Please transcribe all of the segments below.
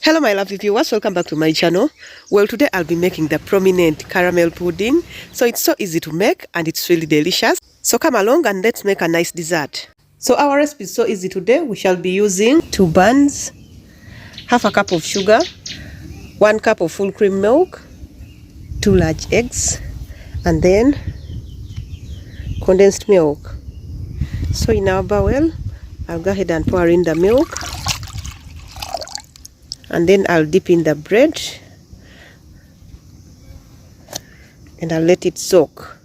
Hello my lovely viewers, welcome back to my channel. Well, today I'll be making the prominent caramel pudding. So it's so easy to make and it's really delicious. So come along and let's make a nice dessert. So our recipe is so easy today. We shall be using 2 buns, half a cup of sugar, 1 cup of full cream milk, 2 large eggs, and then condensed milk. So in our bowl, I'll go ahead and pour in the milk. And then I'll dip in the bread and I'll let it soak.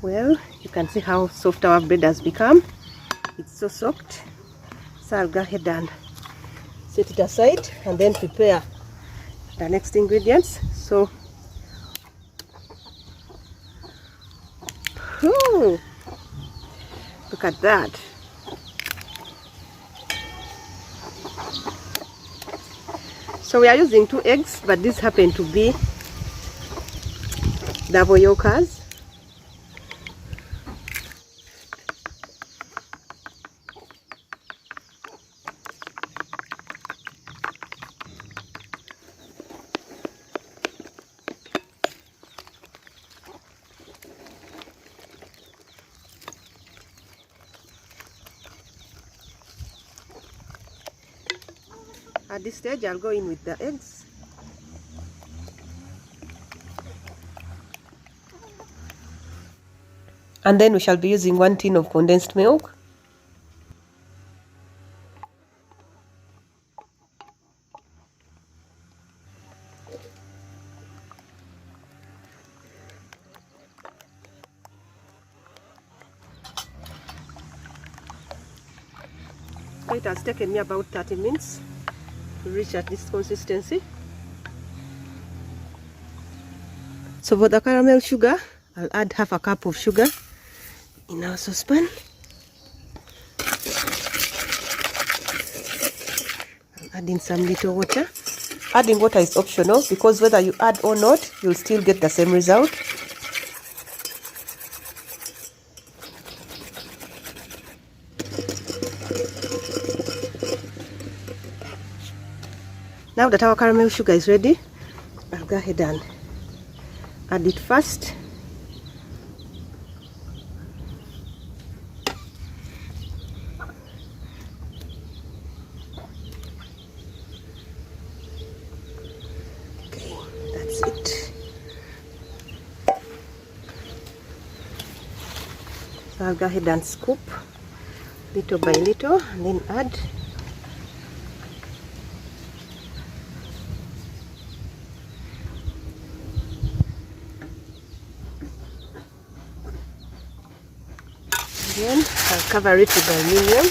Well, you can see how soft our bread has become. It's so soaked. So I'll go ahead and set it aside and then prepare the next ingredients. So look at that. So we are using 2 eggs, but these happen to be double yolkers. At this stage, I'll go in with the eggs. And then we shall be using 1 tin of condensed milk. So it has taken me about 30 minutes to reach at this consistency. So for the caramel sugar, I'll add half a cup of sugar in our saucepan. I'll add in some little water. Adding water is optional because whether you add or not, you'll still get the same result. Now that our caramel sugar is ready, I'll go ahead and add it first. Okay, that's it. So I'll go ahead and scoop little by little and then add. Then I'll cover it with aluminium.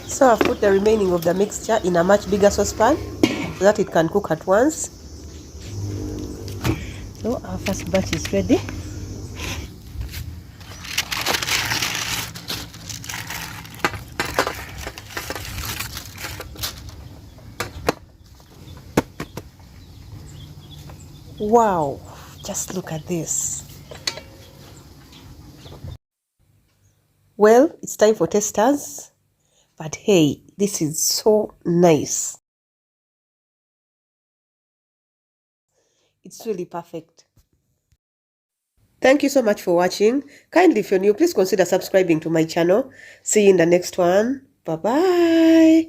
So I've put the remaining of the mixture in a much bigger saucepan so that it can cook at once. So our first batch is ready. Wow, just look at this. Well, it's time for testers. But hey, this is so nice. It's really perfect. Thank you so much for watching. Kindly, if you're new, please consider subscribing to my channel. See you in the next one. Bye-bye.